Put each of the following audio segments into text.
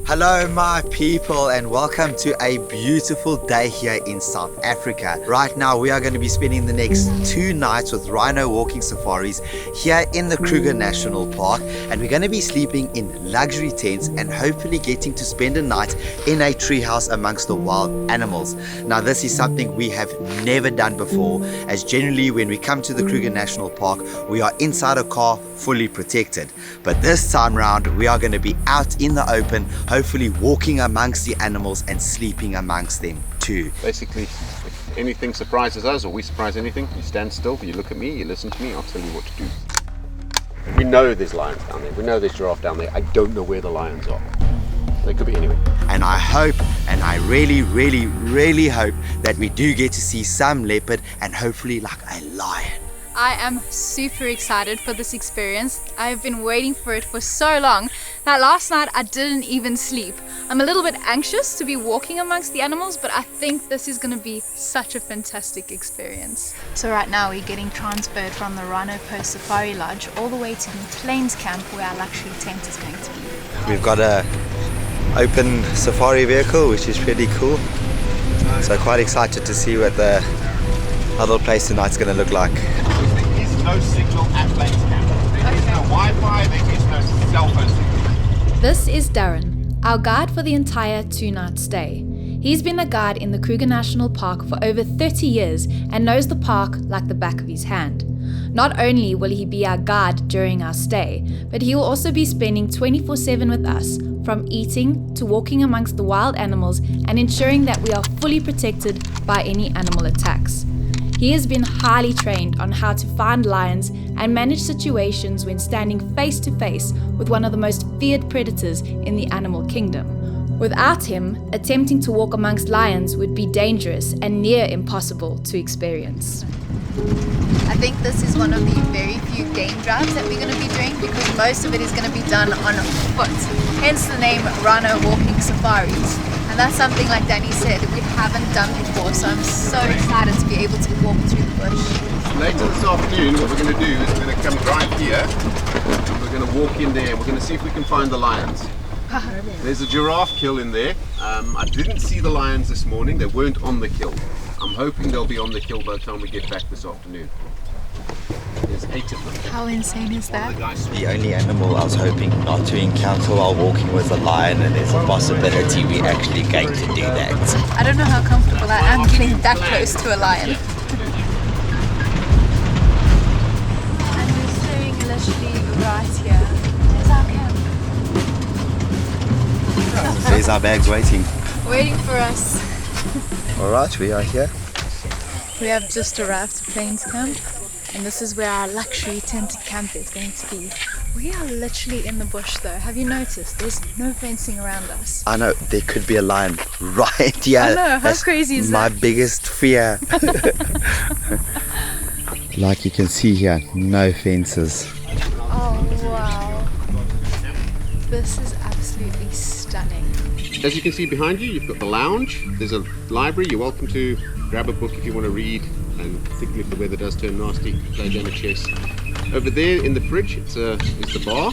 Hello my people, and welcome to a beautiful day here in South Africa. Right now we are going to be spending the next 2 nights with Rhino Walking Safaris here in the Kruger National Park, and we're going to be sleeping in luxury tents and hopefully getting to spend a night in a treehouse amongst the wild animals. Now this is something we have never done before, as generally when we come to the Kruger National Park we are inside a car fully protected, but this time round we are going to be out in the open, hopefully walking amongst the animals and sleeping amongst them too. Basically, if anything surprises us or we surprise anything, you stand still, you look at me, you listen to me, I'll tell you what to do. We know there's lions down there, we know there's giraffe down there, I don't know where the lions are. They could be anywhere. And I hope, and I really hope that we do get to see some leopard and hopefully like a lion. I am super excited for this experience. I have been waiting for it for so long that last night I didn't even sleep. I'm a little bit anxious to be walking amongst the animals, but I think this is going to be such a fantastic experience. So right now we're getting transferred from the Rhino Safari Lodge all the way to the Plains Camp where our luxury tent is going to be. We've got a open safari vehicle which is pretty cool. So quite excited to see what the other place tonight's going to look like. There is no signal at Plains Camp. There is no Wi-Fi, there is no cell phone signal. This is Darren, our guide for the entire 2-night stay. He's been a guide in the Kruger National Park for over 30 years and knows the park like the back of his hand. Not only will he be our guide during our stay, but he will also be spending 24/7 with us, from eating to walking amongst the wild animals and ensuring that we are fully protected by any animal attacks. He has been highly trained on how to find lions and manage situations when standing face to face with one of the most feared predators in the animal kingdom. Without him, attempting to walk amongst lions would be dangerous and near impossible to experience. I think this is one of the very few game drives that we're going to be doing because most of it is going to be done on foot, hence the name Rhino Walking Safaris. And that's something, like Danny said, we haven't done before, so I'm so excited to be able to walk through the bush. Later this afternoon, what we're going to do is we're going to come right here, and we're going to walk in there, and we're going to see if we can find the lions. There's a giraffe kill in there. I didn't see the lions this morning, they weren't on the kill. I'm hoping they'll be on the kill by the time we get back this afternoon. There's 8 of them. How insane is that? The only animal I was hoping not to encounter while walking was a lion, and there's a possibility we're actually going to do that. I don't know how comfortable I am getting that close to a lion. And we're staying literally right here. There's our camp. There's our bags waiting. Waiting for us. Alright, we are here. We have just arrived at Plains Camp, and this is where our luxury tented camp is going to be. We are literally in the bush though. Have you noticed? There's no fencing around us. I know, there could be a lion right here. I know, how crazy is my that? My biggest fear. Like you can see here, no fences. Oh wow. This is absolutely stunning. As you can see behind you, you've got the lounge, there's a library, you're welcome to grab a book if you want to read, and particularly if the weather does turn nasty, play a game of chess. Over there in the fridge is the bar,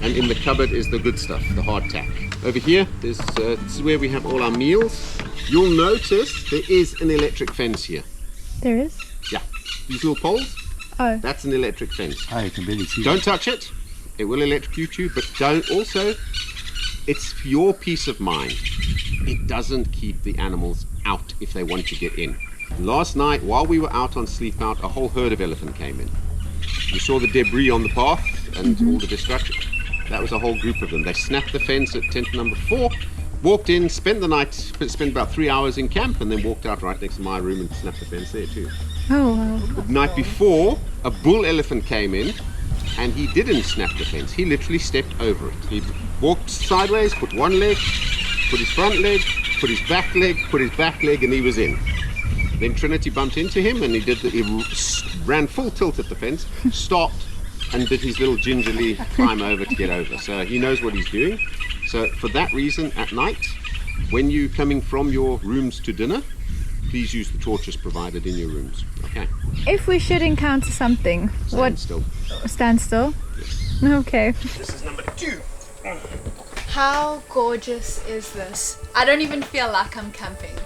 and in the cupboard is the good stuff, the hardtack. Over here, this is where we have all our meals. You'll notice there is an electric fence here. There is? Yeah, these little poles, Oh. that's an electric fence. Oh, you can barely see. Don't touch it, it will electrocute you, but don't also, it's for your peace of mind. It doesn't keep the animals out if they want to get in. Last night, while we were out on sleep out, a whole herd of elephant came in. You saw the debris on the path and all the destruction. That was a whole group of them. They snapped the fence at tent number 4, walked in, spent the night, spent about 3 hours in camp, and then walked out right next to my room and snapped the fence there too. Oh wow. The night before, a bull elephant came in, and he didn't snap the fence. He literally stepped over it. He walked sideways, put one leg, put his front leg, put his back leg, and he was in. Then Trinity bumped into him, and he ran full tilt at the fence, stopped, and did his little gingerly climb over to get over. So he knows what he's doing. So for that reason, at night, when you're coming from your rooms to dinner, please use the torches provided in your rooms. Okay. If we should encounter something, Stand still. Stand still? Yes. Okay. This is number 2. How gorgeous is this? I don't even feel like I'm camping.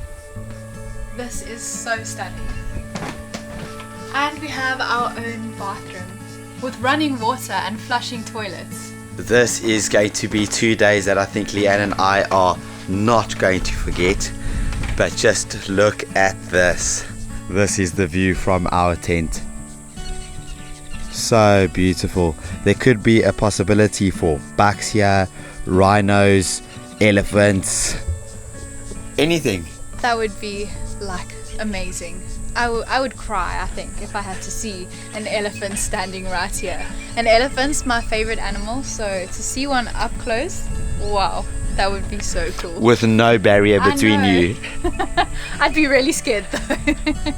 This is so stunning. And we have our own bathroom with running water and flushing toilets. This is going to be 2 days that I think Leanne and I are not going to forget. But just look at this. This is the view from our tent. So beautiful. There could be a possibility for bucks here, rhinos, elephants, anything. That would be like amazing. I would cry, I think, if I had to see an elephant standing right here. An elephant's my favorite animal, so to see one up close, wow, that would be so cool. With no barrier between you. I'd be really scared though.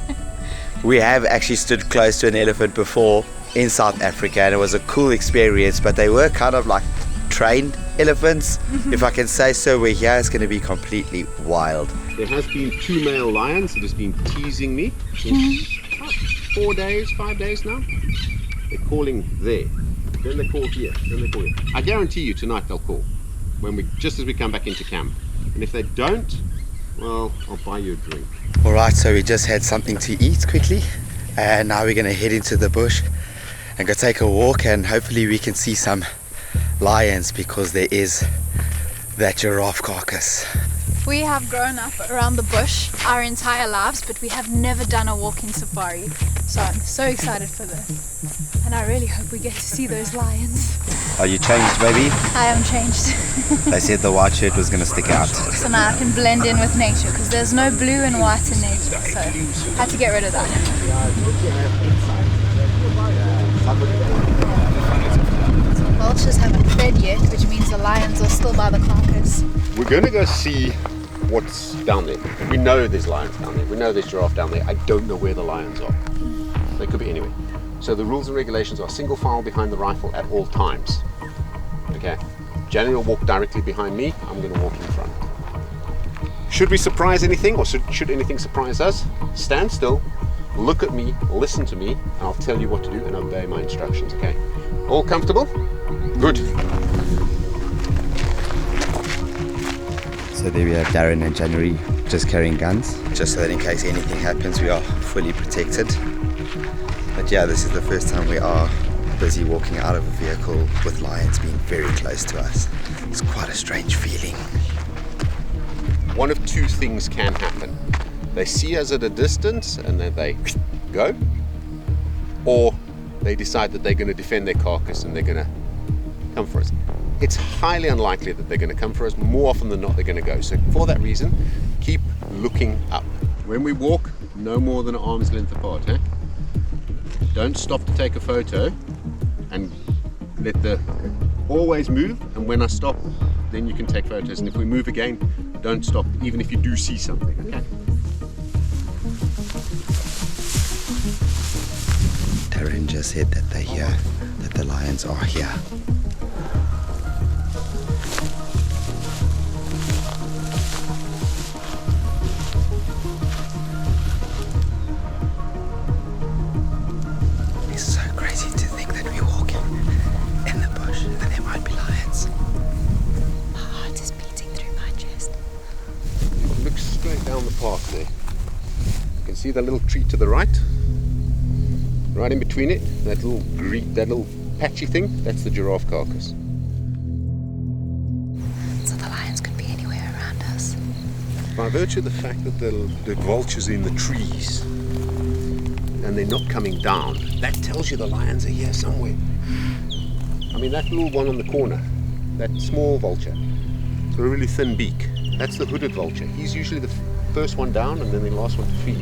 We have actually stood close to an elephant before in South Africa, and it was a cool experience, but they were kind of like trained elephants, if I can say so, where here it's going to be completely wild. There has been 2 male lions that has been teasing me for about 4 days, 5 days now. They're calling there, then they call here, then they call here. I guarantee you tonight they'll call just as we come back into camp. And if they don't, well, I'll buy you a drink. Alright, so we just had something to eat quickly, and now we're going to head into the bush and go take a walk, and hopefully we can see some lions, because there is that giraffe carcass. We have grown up around the bush our entire lives, but we have never done a walking safari. So I'm so excited for this. And I really hope we get to see those lions. Are you changed, baby? I am changed. They said the white shirt was going to stick out. So now I can blend in with nature, because there's no blue and white in nature. So I had to get rid of that. Vultures haven't fed yet, which means the lions are still by the carcass. We're going to go see what's down there. We know there's lions down there. We know there's giraffe down there. I don't know where the lions are. They could be anywhere. So the rules and regulations are single file behind the rifle at all times. Okay. Jenny will walk directly behind me. I'm going to walk in front. Should we surprise anything, or should anything surprise us? Stand still, look at me, listen to me, and I'll tell you what to do and obey my instructions. Okay. All comfortable? Good. So there we have Darren and January just carrying guns, just so that in case anything happens we are fully protected. But yeah, this is the first time we are busy walking out of a vehicle with lions being very close to us. It's quite a strange feeling. One of 2 things can happen. They see us at a distance and then they go, or they decide that they're going to defend their carcass and they're going to come for us. It's highly unlikely that they're going to come for us. More often than not, they're going to go. So for that reason, keep looking up. When we walk, no more than an arm's length apart. Don't stop to take a photo, and always move. And when I stop, then you can take photos. And if we move again, don't stop, even if you do see something. Okay. Darren just said that they hear that the lions are here. It's so crazy to think that we're walking in the bush and there might be lions. My heart is beating through my chest. Look straight down the path there. You can see the little tree to the right. Right in between it, that little patchy thing, that's the giraffe carcass. So the lions could be anywhere around us. By virtue of the fact that the vultures are in the trees and they're not coming down, that tells you the lions are here somewhere. I mean, that little one on the corner, that small vulture, it's got a really thin beak. That's the hooded vulture. He's usually the first one down and then the last one to feed.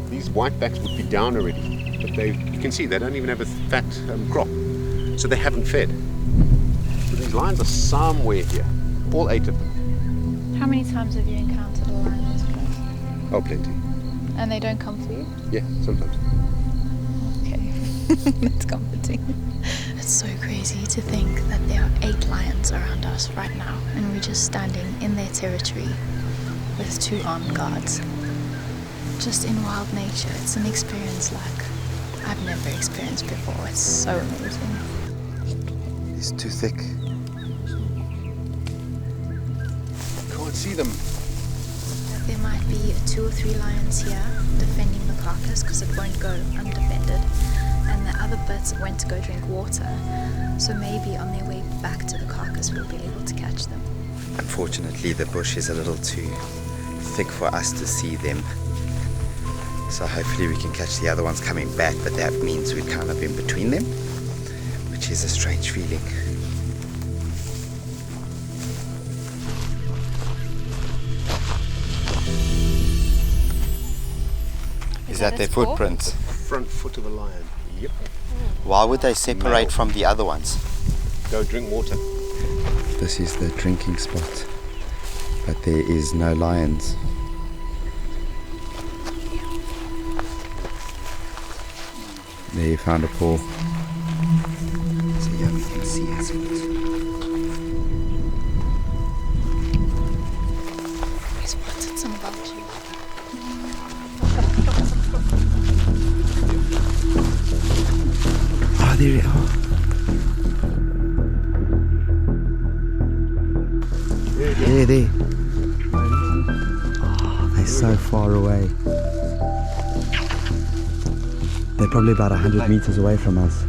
These whitebacks would be down already. But you can see they don't even have a fat crop, so they haven't fed. So these lions are somewhere here, all 8 of them. How many times have you encountered a lion this place? Oh, plenty. And they don't come for you? Yeah, sometimes. Okay, that's comforting. It's so crazy to think that there are 8 lions around us right now, and we're just standing in their territory with 2 armed guards. Just in wild nature, it's an experience like I've never experienced before. It's so amazing. It's too thick. see them. There might be 2 or 3 lions here defending the carcass because it won't go undefended, and the other bits went to go drink water, so maybe on their way back to the carcass we'll be able to catch them. Unfortunately, the bush is a little too thick for us to see them, so hopefully we can catch the other ones coming back, but that means we're kind of in between them, which is a strange feeling. Is that their footprints? Front foot of a lion. Yep. Why would they separate from the other ones? Go drink water. This is the drinking spot, but there is no lions. There you found a paw. So yeah, we can see it. I spotted some about you. Oh, there we are. There. Oh, they're so far away. They're probably about 100 meters away from us.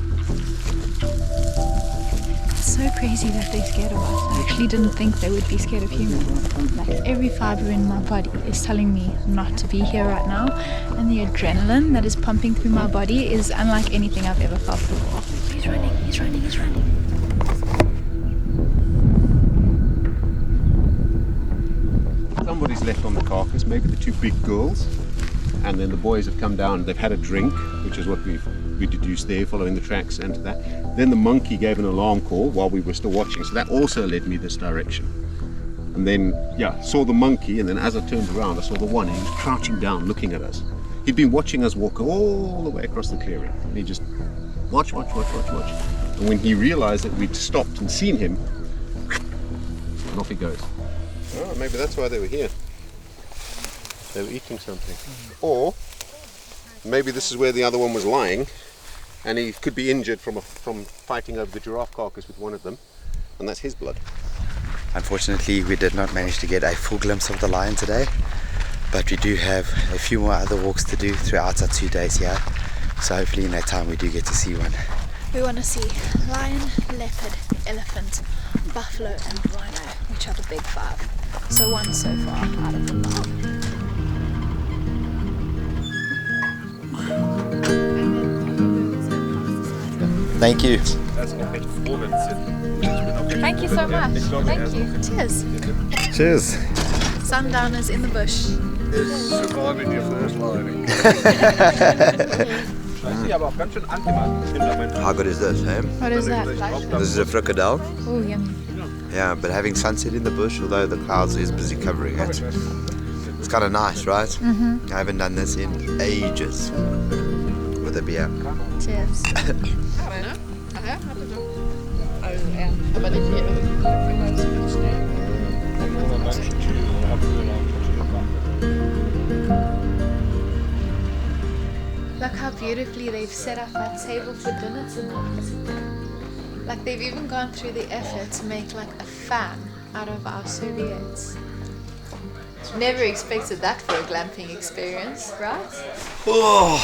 It's so crazy that they're scared of us. I actually didn't think they would be scared of humans. Like, every fiber in my body is telling me not to be here right now, and the adrenaline that is pumping through my body is unlike anything I've ever felt before. He's running. Somebody's left on the carcass, maybe the 2 big girls, and then the boys have come down, they've had a drink, which is what we deduced there, following the tracks and that. Then the monkey gave an alarm call while we were still watching, so that also led me this direction. And then, saw the monkey, and then as I turned around, I saw the one, and he was crouching down looking at us. He'd been watching us walk all the way across the clearing, and he just watch. And when he realized that we'd stopped and seen him, and off he goes. Oh, maybe that's why they were here. They were eating something. Or maybe this is where the other one was lying, and he could be injured from fighting over the giraffe carcass with one of them, and that's his blood. Unfortunately, we did not manage to get a full glimpse of the lion today, but we do have a few more other walks to do throughout our 2 days here, so hopefully in that time we do get to see one. We want to see lion, leopard, elephant, buffalo and rhino, which are the big 5. So 1 so far out of the park. Thank you. Thank you so much. Thank you. Cheers. Cheers. Sundowners in the bush. Surviving your first lining. How good is this, eh? What is that? This is a frikadel. Oh, yummy. Yeah, but having sunset in the bush, although the clouds is busy covering it, it's kind of nice, right? Mm-hmm. I haven't done this in ages with a beer. Cheers. Look how beautifully they've set up that table for dinner tonight. Like, they've even gone through the effort to make like a fan out of our serviettes. Never expected that for a glamping experience, right? Oh.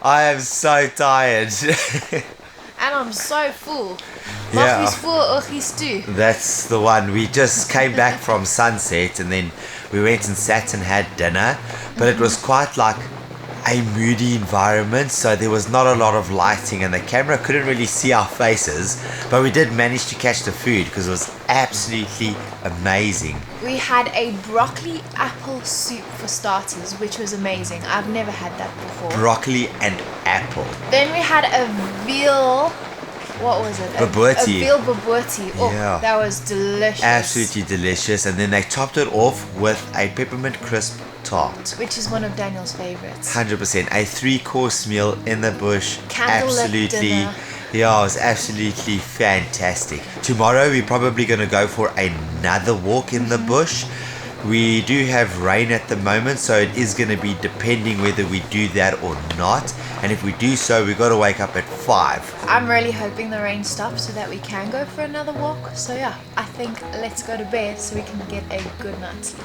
I am so tired. And I'm so full. Yeah. Mag is full, oogjes toe. That's the one. We just came back from sunset and then we went and sat and had dinner, but it was quite like a moody environment, so there was not a lot of lighting and the camera couldn't really see our faces, but we did manage to catch the food because it was absolutely amazing. We had a broccoli apple soup for starters, which was amazing. I've never had that before. Broccoli and apple. Then we had a veal, what was it? Bobotie. A veal bobotie. Oh, Yeah. that was delicious. Absolutely delicious, and then they topped it off with a peppermint crisp tart. Which is one of Daniel's favorites. 100%. A 3-course meal in the bush. Candlelit dinner. Yeah, it was absolutely fantastic. Tomorrow we're probably going to go for another walk in the bush. We do have rain at the moment, so it is going to be depending whether we do that or not. And if we do so, we've got to wake up at 5. I'm really hoping the rain stops so that we can go for another walk. So yeah, I think let's go to bed so we can get a good night's sleep.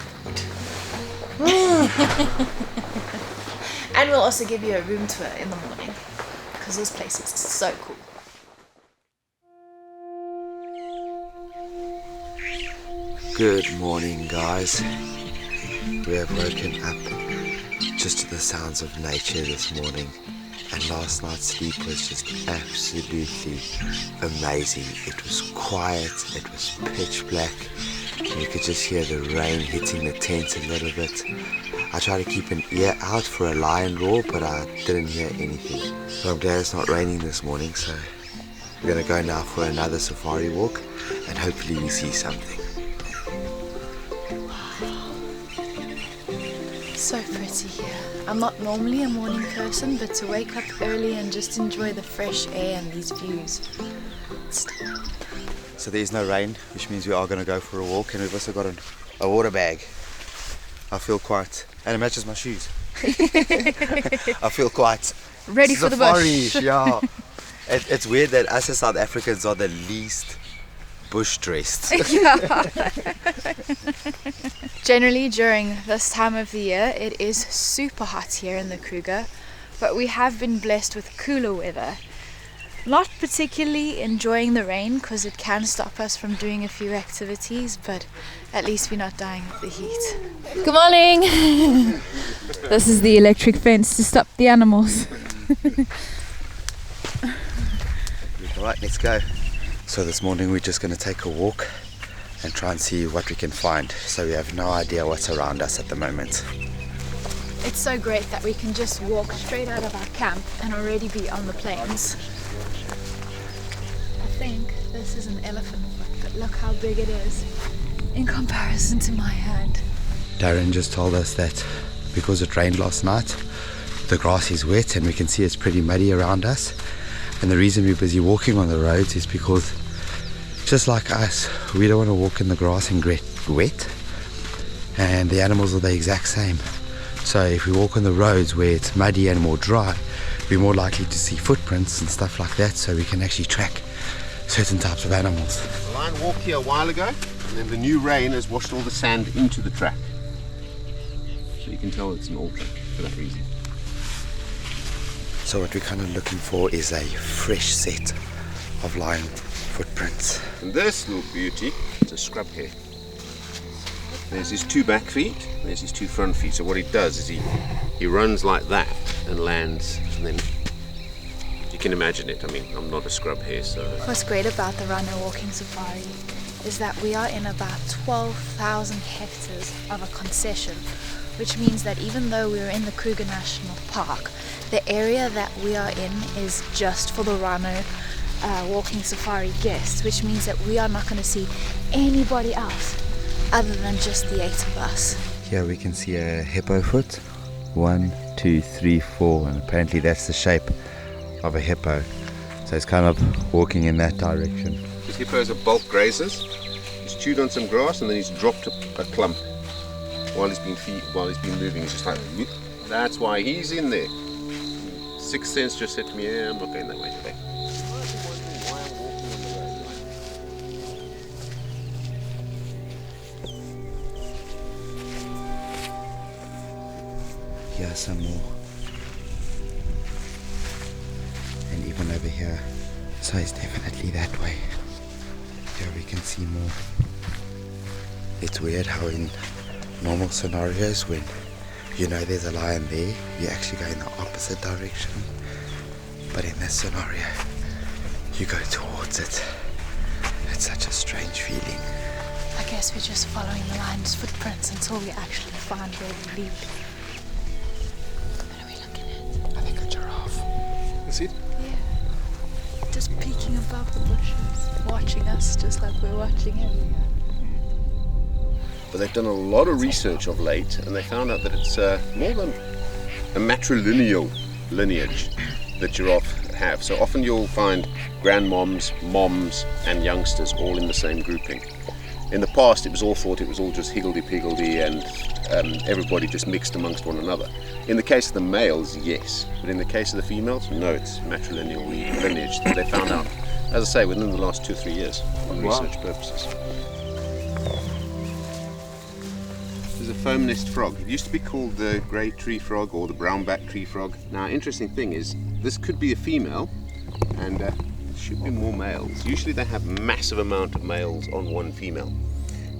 And we'll also give you a room tour in the morning because this place is so cool. Good morning, guys. We have woken up just to the sounds of nature this morning, and last night's sleep was just absolutely amazing. It was quiet, it was pitch black, you could just hear the rain hitting the tent a little bit. I tried to keep an ear out for a lion roar, but I didn't hear anything. So I'm glad it's not raining this morning, so we're going to go now for another safari walk, and hopefully we see something. So pretty here. I'm not normally a morning person, but to wake up early and just enjoy the fresh air and these views. So there's no rain, which means we are going to go for a walk, and we've also got a water bag. I feel quite, and it matches my shoes. I feel quite ready for the bush. Yeah. It's weird that us as South Africans are the least bush dressed. Generally during this time of the year it is super hot here in the Kruger, but we have been blessed with cooler weather. Not particularly enjoying the rain because it can stop us from doing a few activities, but at least we're not dying of the heat. Good morning! This is the electric fence to stop the animals. Alright, let's go. So this morning we're just going to take a walk and try and see what we can find. So we have no idea what's around us at the moment. It's so great that we can just walk straight out of our camp and already be on the plains. I think this is an elephant foot, but look how big it is in comparison to my hand. Darren just told us that because it rained last night, the grass is wet and we can see it's pretty muddy around us. And the reason we're busy walking on the roads is because, just like us, we don't want to walk in the grass and get wet, and the animals are the exact same. So if we walk on the roads where it's muddy and more dry, we're more likely to see footprints and stuff like that, so we can actually track certain types of animals. The lion walked here a while ago, and then the new rain has washed all the sand into the track. So you can tell it's an old track for that reason. So what we're kind of looking for is a fresh set of lion footprints. And this little beauty, it's a scrub hare. There's his 2 back feet, there's his 2 front feet. So what he does is he runs like that and lands, and then you can imagine it. I mean, I'm not a scrub hare, so... What's great about the Rhino Walking Safari is that we are in about 12,000 hectares of a concession, which means that even though we're in the Kruger National Park, the area that we are in is just for the Rhino Walking Safari guests, which means that we are not going to see anybody else other than just the 8 of us. Here we can see a hippo foot. 1, 2, 3, 4, and apparently that's the shape of a hippo. So it's kind of walking in that direction. This hippos are bulk grazers. He's chewed on some grass and then he's dropped a clump while he's been moving. He's just like, whoop. That's why he's in there. Sixth sense just said to me, yeah, I'm not going that way today. Here some more, and even over here. So it's definitely that way. Here we can see more. It's weird how in normal scenarios, when you know there's a lion there, you actually go in the opposite direction, but in this scenario you go towards it. It's such a strange feeling. I guess we're just following the lion's footprints until we actually find where we lead. I think a giraffe. Is it? Yeah. Just peeking above the bushes, watching us just like we're watching everyone. But they've done a lot of research of late, and they found out that it's more than a matrilineal lineage that giraffe have. So often you'll find grandmoms, moms, and youngsters all in the same grouping. In the past, it was all thought it was all just higgledy-piggledy and everybody just mixed amongst one another. In the case of the males, yes. But in the case of the females, no, it's matrilineal lineage that they found out, as I say, within the last 2 or 3 years for research purposes. There's a foam nest frog. It used to be called the grey tree frog or the brown-backed tree frog. Now, interesting thing is, this could be a female, and there should be more males. Usually they have massive amount of males on one female.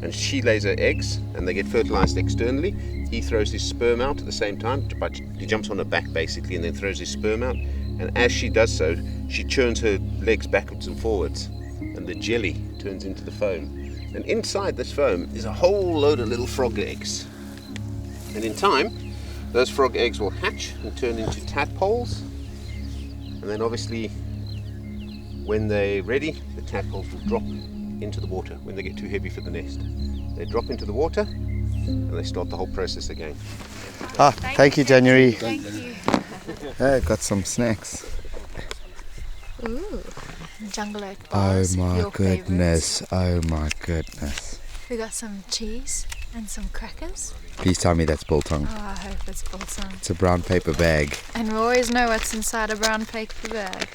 And she lays her eggs, and they get fertilized externally. He throws his sperm out at the same time, but he jumps on her back basically and then throws his sperm out. And as she does so, she churns her legs backwards and forwards, and the jelly turns into the foam. And inside this foam is a whole load of little frog eggs. And in time, those frog eggs will hatch and turn into tadpoles. And then obviously, when they're ready, the tadpoles will drop into the water when they get too heavy for the nest. They drop into the water and they start the whole process again. Ah, thank you, January. Thank you. I got some snacks. Ooh, jungle oat Oh bars. my your goodness. Oh my goodness. Favorites. We got some cheese and some crackers. Please tell me that's biltong. Oh, I hope it's biltong. It's a brown paper bag. And we always know what's inside a brown paper bag.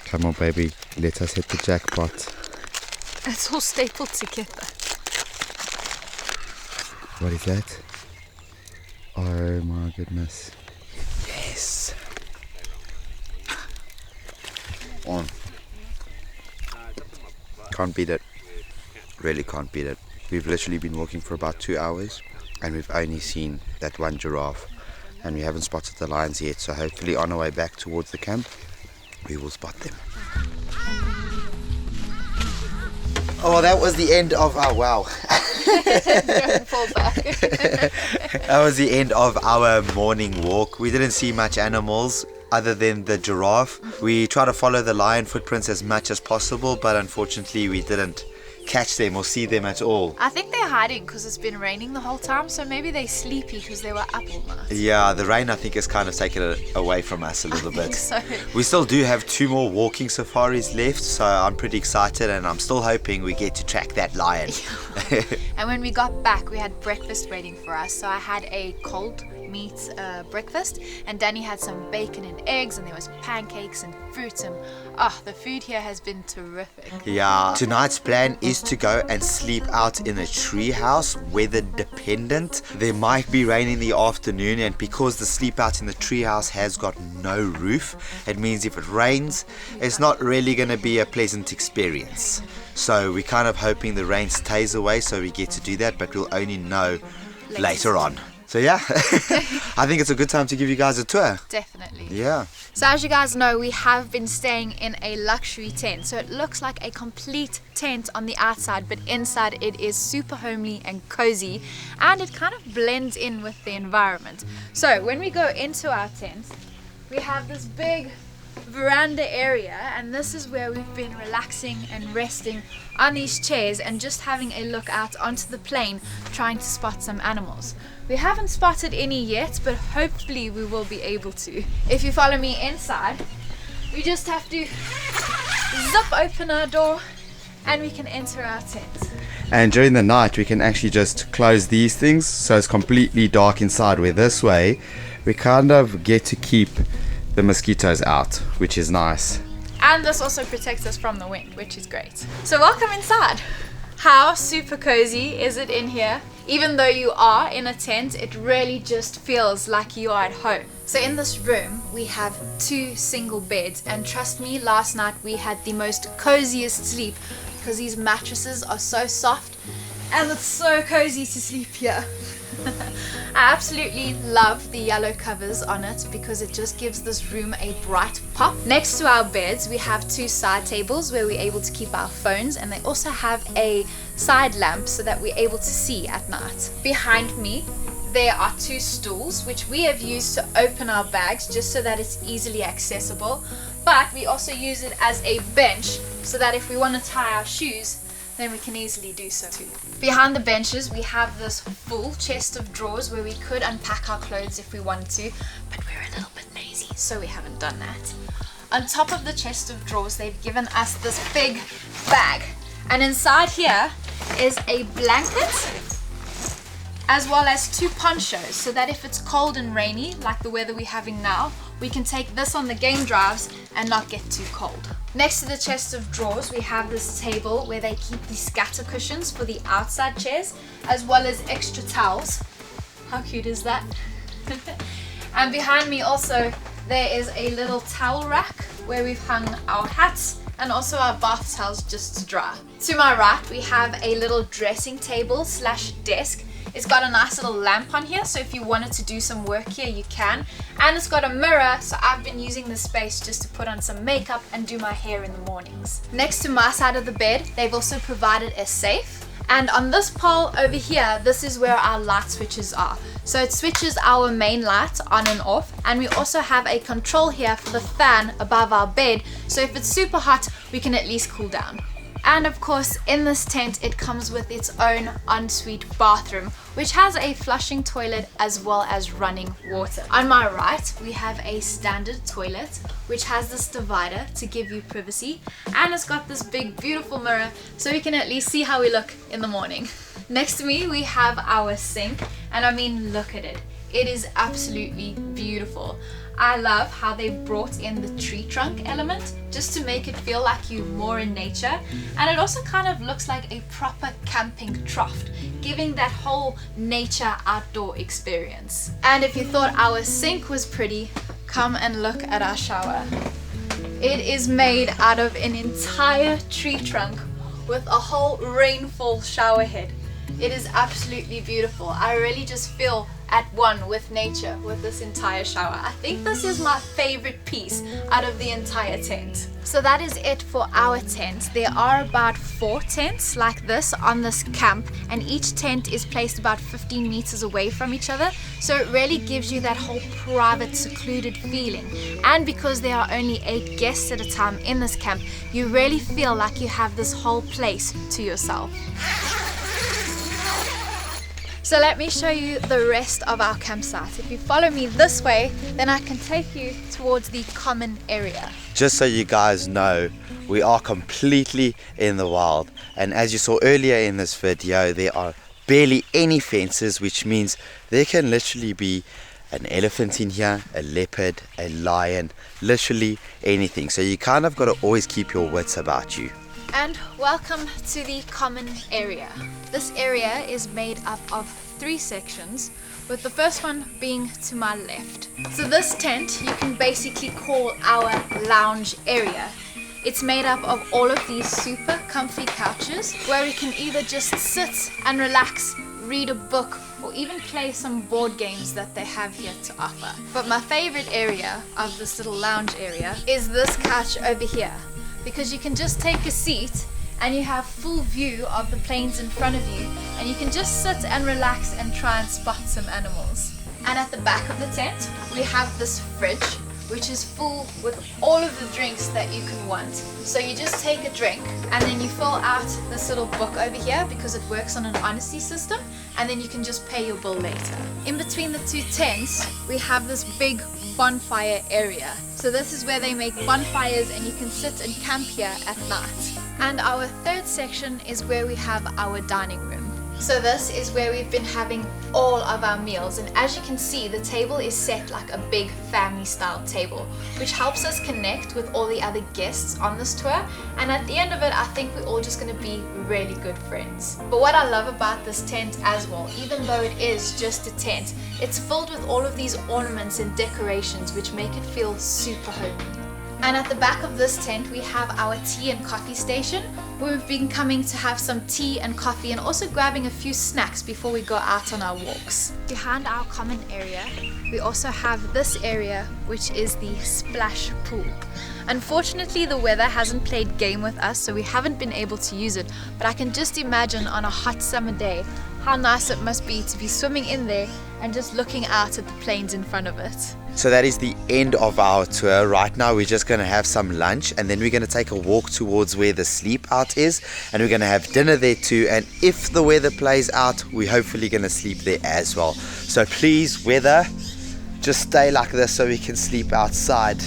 Come on, baby. Let us hit the jackpot. It's all stapled together. What is that? Oh my goodness. Yes. On. Can't beat it. Really can't beat it. We've literally been walking for about 2 hours and we've only seen that one giraffe and we haven't spotted the lions yet, so hopefully on our way back towards the camp we will spot them. Oh, that was the end of our, wow. Don't fall back. That was the end of our morning walk. We didn't see much animals other than the giraffe. We tried to follow the lion footprints as much as possible, but unfortunately we didn't catch them or see them at all. I think they're hiding because it's been raining the whole time, so maybe they're sleepy because they were up all night. Yeah, the rain I think has kind of taken it away from us a little bit. So We still do have 2 more walking safaris left, so I'm pretty excited and I'm still hoping we get to track that lion. and when we got back, we had breakfast waiting for us. So I had a cold meat breakfast, and Danny had some bacon and eggs, and there was pancakes and fruits, and the food here has been terrific. Yeah, tonight's plan is to go and sleep out in a tree house, weather dependent. There might be rain in the afternoon, and because the sleep out in the tree house has got no roof, it means if it rains, it's not really going to be a pleasant experience. So we're kind of hoping the rain stays away so we get to do that, but we'll only know later on. So yeah, I think it's a good time to give you guys a tour. Definitely. Yeah. So as you guys know, we have been staying in a luxury tent. So it looks like a complete tent on the outside, but inside it is super homely and cozy, and it kind of blends in with the environment. So when we go into our tent, we have this big veranda area, and this is where we've been relaxing and resting on these chairs and just having a look out onto the plain, trying to spot some animals. We haven't spotted any yet, but hopefully we will be able to. If you follow me inside, we just have to zip open our door and we can enter our tent. And during the night we can actually just close these things so it's completely dark inside, where this way we kind of get to keep the mosquitoes out, which is nice. And this also protects us from the wind, which is great. So welcome inside. How super cozy is it in here? Even though you are in a tent, it really just feels like you are at home. So in this room, we have 2 single beds, and trust me, last night we had the most coziest sleep because these mattresses are so soft and it's so cozy to sleep here. I absolutely love the yellow covers on it because it just gives this room a bright pop. Next to our beds we have 2 side tables where we're able to keep our phones, and they also have a side lamp so that we're able to see at night. Behind me there are 2 stools which we have used to open our bags just so that it's easily accessible, but we also use it as a bench so that if we want to tie our shoes, then we can easily do so too. Behind the benches we have this full chest of drawers where we could unpack our clothes if we wanted to, but we're a little bit lazy, so we haven't done that. On top of the chest of drawers they've given us this big bag, And inside here is a blanket as well as 2 ponchos, so that if it's cold and rainy like the weather we're having now, we can take this on the game drives and not get too cold. Next to the chest of drawers, we have this table where they keep the scatter cushions for the outside chairs, as well as extra towels. How cute is that? And behind me also there is a little towel rack where we've hung our hats and also our bath towels just to dry. To my right we have a little dressing table slash desk. It's got a nice little lamp on here, so if you wanted to do some work here you can. And it's got a mirror, so I've been using this space just to put on some makeup and do my hair in the mornings. Next to my side of the bed, they've also provided a safe. And on this pole over here, this is where our light switches are. So it switches our main light on and off, and we also have a control here for the fan above our bed, so if it's super hot, we can at least cool down. And of course, in this tent, it comes with its own ensuite bathroom, which has a flushing toilet as well as running water. On my right, we have a standard toilet, which has this divider to give you privacy, and it's got this big, beautiful mirror, so we can at least see how we look in the morning. Next to me, we have our sink, and I mean, look at it. It is absolutely beautiful. I love how they brought in the tree trunk element just to make it feel like you're more in nature, and it also kind of looks like a proper camping trough, giving that whole nature outdoor experience. And if you thought our sink was pretty, come and look at our shower. It is made out of an entire tree trunk with a whole rainfall shower head. It is absolutely beautiful. I really just feel at one with nature with this entire shower. I think this is my favorite piece out of the entire tent. So that is it for our tent. There are about 4 tents like this on this camp, and each tent is placed about 15 meters away from each other, so it really gives you that whole private, secluded feeling. And because there are only 8 guests at a time in this camp, you really feel like you have this whole place to yourself. So let me show you the rest of our campsite. If you follow me this way, then I can take you towards the common area. Just so you guys know, we are completely in the wild, and as you saw earlier in this video, there are barely any fences, which means there can literally be an elephant in here, a leopard, a lion, literally anything. So you kind of got to always keep your wits about you. And welcome to the common area. This area is made up of 3 sections, with the first one being to my left. So this tent you can basically call our lounge area. It's made up of all of these super comfy couches where we can either just sit and relax, read a book, or even play some board games that they have here to offer. But my favorite area of this little lounge area is this couch over here, because you can just take a seat and you have full view of the plains in front of you, and you can just sit and relax and try and spot some animals. And at the back of the tent we have this fridge, which is full with all of the drinks that you can want. So you just take a drink and then you fill out this little book over here, because it works on an honesty system, and then you can just pay your bill later. In between the 2 tents we have this big bonfire area. So this is where they make bonfires, and you can sit and camp here at night. And our third section is where we have our dining room. So this is where we've been having all of our meals, and as you can see, the table is set like a big family style table, which helps us connect with all the other guests on this tour, and at the end of it I think we're all just going to be really good friends. But what I love about this tent as well, even though it is just a tent, it's filled with all of these ornaments and decorations which make it feel super homey. And at the back of this tent we have our tea and coffee station, where we've been coming to have some tea and coffee and also grabbing a few snacks before we go out on our walks. Behind our common area we also have this area, which is the splash pool. Unfortunately the weather hasn't played game with us, so we haven't been able to use it, but I can just imagine on a hot summer day how nice it must be to be swimming in there and just looking out at the plains in front of it. So that is the end of our tour. Right now we're just going to have some lunch, and then we're going to take a walk towards where the sleep out is, and we're going to have dinner there too, and if the weather plays out we're hopefully going to sleep there as well. So please, weather, just stay like this so we can sleep outside.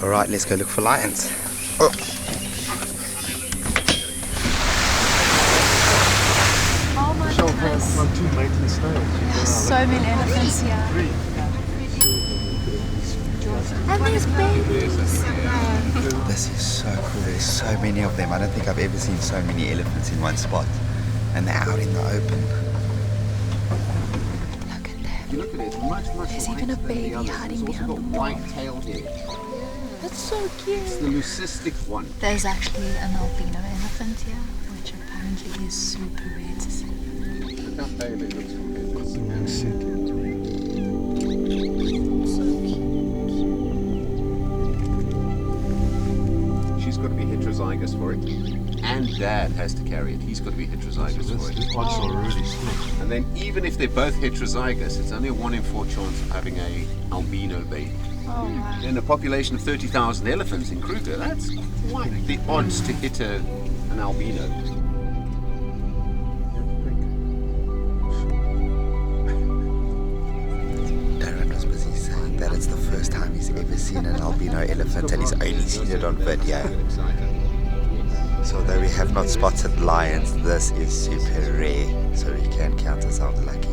Alright, let's go look for lions. Oh. There's so many elephants here. And there's babies. This is so cool. There's so many of them. I don't think I've ever seen so many elephants in one spot. And they're out in the open. Look at that. You look at it, it's much There's even a baby hiding behind the wall. white-tailed head. That's so cute. It's the leucistic one. There's actually an albino elephant here, which apparently is super rare to see. Look how pale it looks from here. She's got to be heterozygous for it. And Dad has to carry it. He's got to be heterozygous for it. And then even if they're both heterozygous, it's only a 1 in 4 chance of having a albino baby. Oh wow. In a population of 30,000 elephants in Kruger, that's quite the odds to hit an albino. Darren was busy saying that it's the first time he's ever seen an albino elephant and he's only seen it on video. So although we have not spotted lions, this is super rare, so we can count ourselves lucky.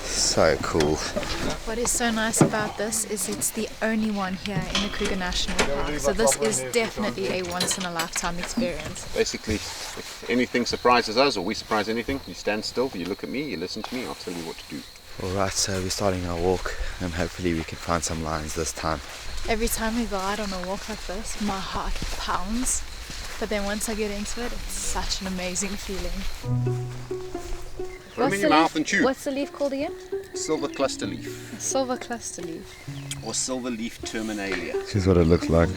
So cool. What is so nice about this is it's the only one here in the Kruger National Park. So this is definitely a once-in-a-lifetime experience. Basically, if anything surprises us or we surprise anything, you stand still, you look at me, you listen to me, I'll tell you what to do. Alright, so we're starting our walk and hopefully we can find some lions this time. Every time we go out on a walk like this, my heart pounds. But then once I get into it, it's such an amazing feeling. Put them in your mouth and chew. What's the leaf called again? Silver cluster leaf. Silver cluster leaf. Or silver leaf terminalia. This is what it looks like.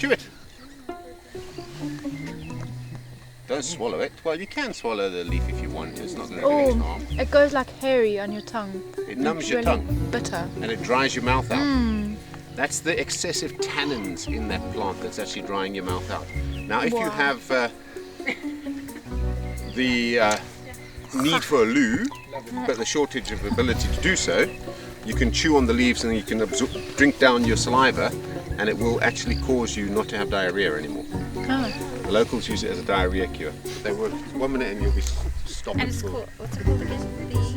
Chew it. Don't swallow it. Well, you can swallow the leaf if you want. It's not going to do any harm. It goes like hairy on your tongue. It numbs your Really tongue. bitter. And it dries your mouth out. That's the excessive tannins in that plant that's actually drying your mouth out. Now, if you have the need for a loo, but the shortage of ability to do so, you can chew on the leaves and you can drink down your saliva, and it will actually cause you not to have diarrhea anymore. Oh. The locals use it as a diarrhea cure. They work 1 minute and you'll be stopping. And it's called, what's it called again?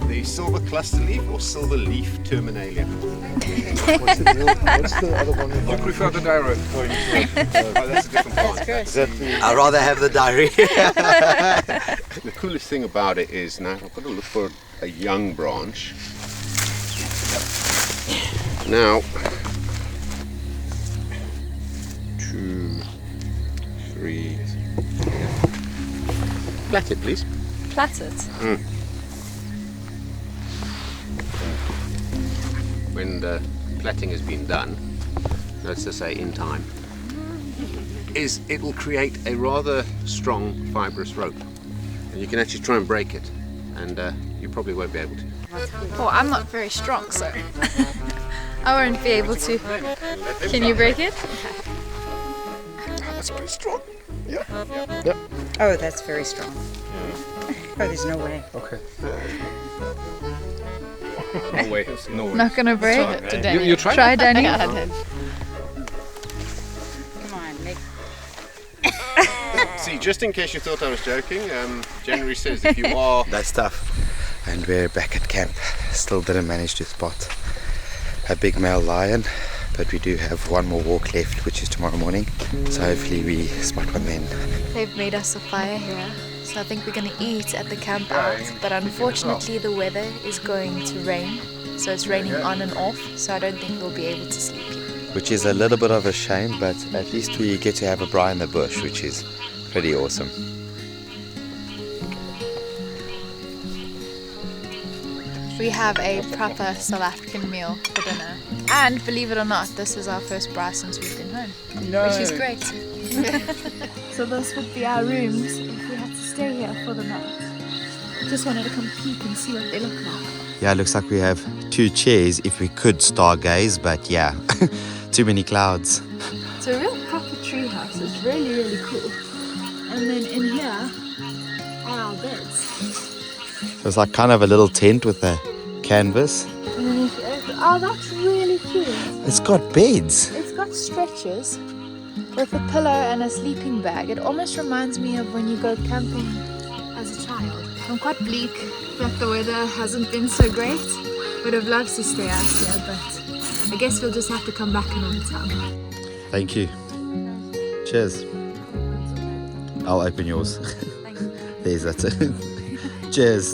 The silver cluster leaf or silver leaf terminalia. What's the other one? You prefer the diarrhea? Oh, that's a different plant. I'd rather have the diarrhea. The coolest thing about it is now I've got to look for a young branch. Now, 2, 3. Plait it, please. Plait it. When the plaiting has been done, let's just say in time, it will create a rather strong fibrous rope, and you can actually try and break it, and you probably won't be able to. Oh, I'm not very strong, so I won't be able to. Can you break it? That's pretty strong. Oh, that's very strong. Oh, there's no way. Okay. No way. No way. Not gonna break it today. You try? Try, Danny. Come on, Nick. See, just in case you thought I was joking, January says if you are... That's tough. And we're back at camp. Still didn't manage to spot a big male lion, but we do have one more walk left, which is tomorrow morning. So hopefully we spot one then. They've made us a fire here, so I think we're gonna eat at the camp out. But unfortunately, the weather is going to rain, so it's raining on and off. So I don't think we'll be able to sleep here. Which is a little bit of a shame, but at least we get to have a braai in the bush, which is pretty awesome. We have a proper South African meal for dinner. And believe it or not, this is our first braai since we've been home, which is great. So this would be our rooms if we had to stay here for the night. just wanted to come peek and see what they look like. Yeah, it looks like we have 2 chairs if we could stargaze, but yeah, too many clouds. It's a real proper tree house. It's really, really cool. And then in here are our beds. It's like kind of a little tent with a canvas. And then if you open, oh, that's really cute. It's got beds. It's got stretchers with a pillow and a sleeping bag. It almost reminds me of when you go camping as a child. I'm quite bleak that the weather hasn't been so great. Would have loved to stay out here, but I guess we'll just have to come back another time. Thank you. Cheers. I'll open yours. Thank you. There's that's it. Cheers.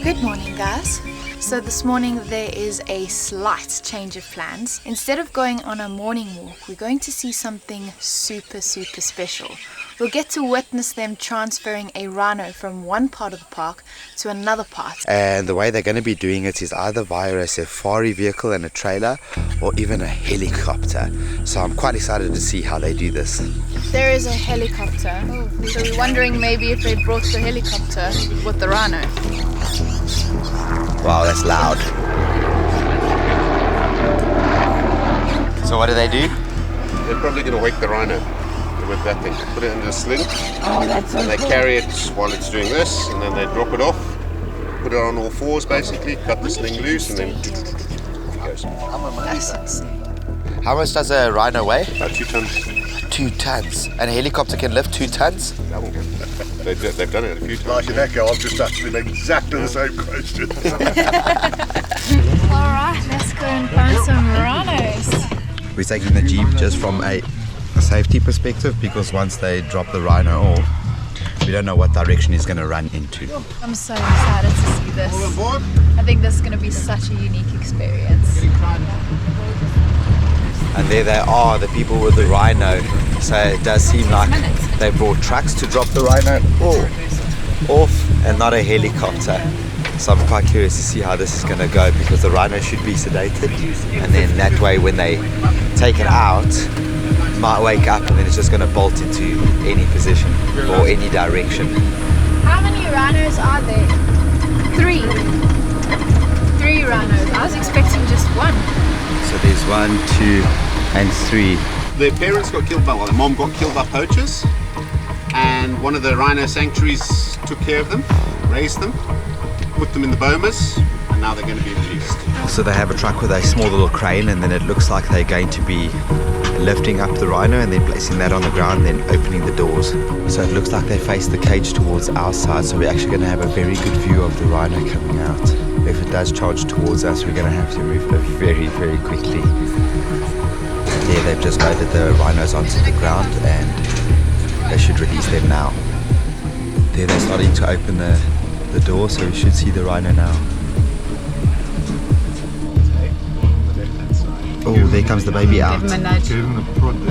Good morning, guys. So this morning there is a slight change of plans. Instead of going on a morning walk, we're going to see something super special. We'll get to witness them transferring a rhino from one part of the park to another part. And the way they're going to be doing it is either via a safari vehicle and a trailer or even a helicopter. So I'm quite excited to see how they do this. There is a helicopter. So we're wondering maybe if they brought the helicopter with the rhino. Wow, that's loud. So what do? They're probably going to wake the rhino with that thing. Put it in a sling, and they carry it while it's doing this, and then they drop it off, put it on all fours basically, cut the sling loose, and then off it goes. That's insane. How much does a rhino weigh? About 2 tons. 2 tons. And a helicopter can lift 2 tons? Double. They've done it a few times. Like in Echo, I've just asked him exactly the same question. Alright, let's go and find some rhinos. We're taking the Jeep just from a safety perspective because once they drop the rhino off, we don't know what direction he's going to run into. I'm so excited to see this. I think this is going to be such a unique experience. And there they are, the people with the rhino. So it does seem like they brought trucks to drop the rhino off and not a helicopter. So I'm quite curious to see how this is going to go because the rhino should be sedated, and then that way when they take it out, it might wake up and then it's just going to bolt into any position or any direction. How many rhinos are there? 3. 3 rhinos. I was expecting just 1. So there's 1, 2 and 3. Their parents got killed by, well, their mom got killed by poachers, and one of the rhino sanctuaries took care of them, raised them, put them in the bomas, and now they're going to be released. So they have a truck with a small little crane, and then it looks like they're going to be lifting up the rhino and then placing that on the ground, then opening the doors. So it looks like they face the cage towards our side, so we're actually going to have a very good view of the rhino coming out. If it does charge towards us, we're going to have to move very quickly. There they've just loaded the rhinos onto the ground and they should release them now. There they're starting to open the door, so we should see the rhino now. Oh, there comes the baby out.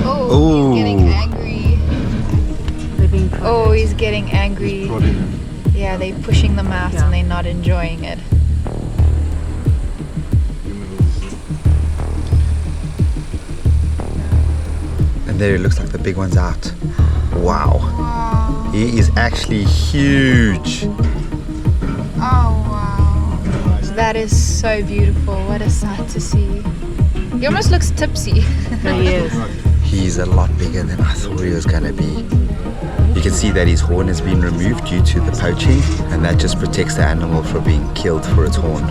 Oh, he's getting angry. Oh, he's getting angry. Yeah, they're pushing them out and they're not enjoying it. And there it looks like the big one's out. Wow. He is actually huge. Oh, wow. That is so beautiful. What a sight to see. He almost looks tipsy. He is. He's a lot bigger than I thought he was going to be. You can see that his horn has been removed due to the poaching, and that just protects the animal from being killed for its horn.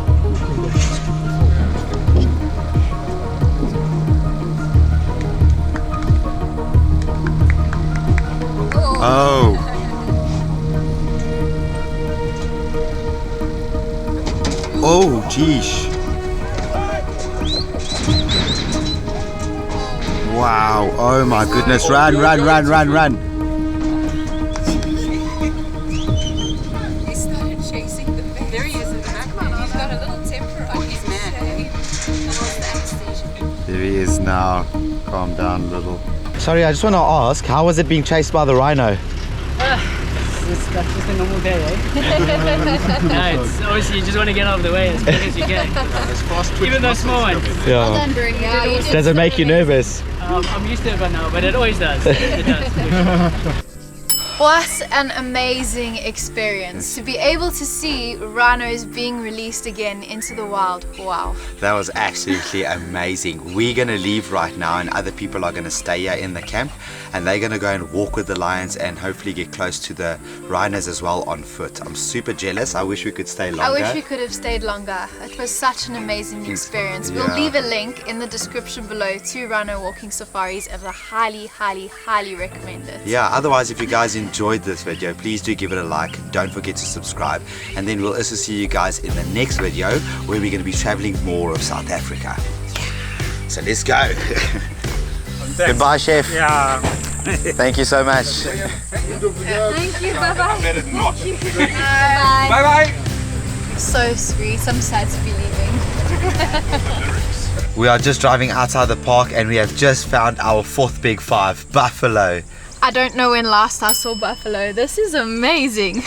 Oh! Oh, geesh. Wow, oh my goodness, run. He started chasing the bear. There he is in the background. He's got a little temper on his mad. There he is now. Calm down a little. Sorry, I just want to ask, how was it being chased by the rhino? that's just a normal day, eh? No, it's obviously you just want to get out of the way as quick as you can. Even those small ones. Yeah. Does it make you nervous? I'm used to it by now, but it always does. It does. What an amazing experience to be able to see rhinos being released again into the wild. Wow. That was absolutely amazing. We're going to leave right now and other people are going to stay here in the camp and they're going to go and walk with the lions and hopefully get close to the rhinos as well on foot. I'm super jealous. I wish we could stay longer. I wish we could have stayed longer. It was such an amazing experience. We'll leave a link in the description below to Rhino Walking Safaris and I highly recommend it. Yeah, otherwise if you guys enjoyed this video, please do give it a like. Don't forget to subscribe. And then we'll also see you guys in the next video where we're going to be traveling more of South Africa. Yeah. So let's go. Goodbye, Chef. Yeah. Thank you so much. Thank you. Bye-bye. Bye bye. So sweet. I'm sad to be leaving. We are just driving outside the park and we have just found our fourth big five, buffalo. I don't know when last I saw buffalo. This is amazing.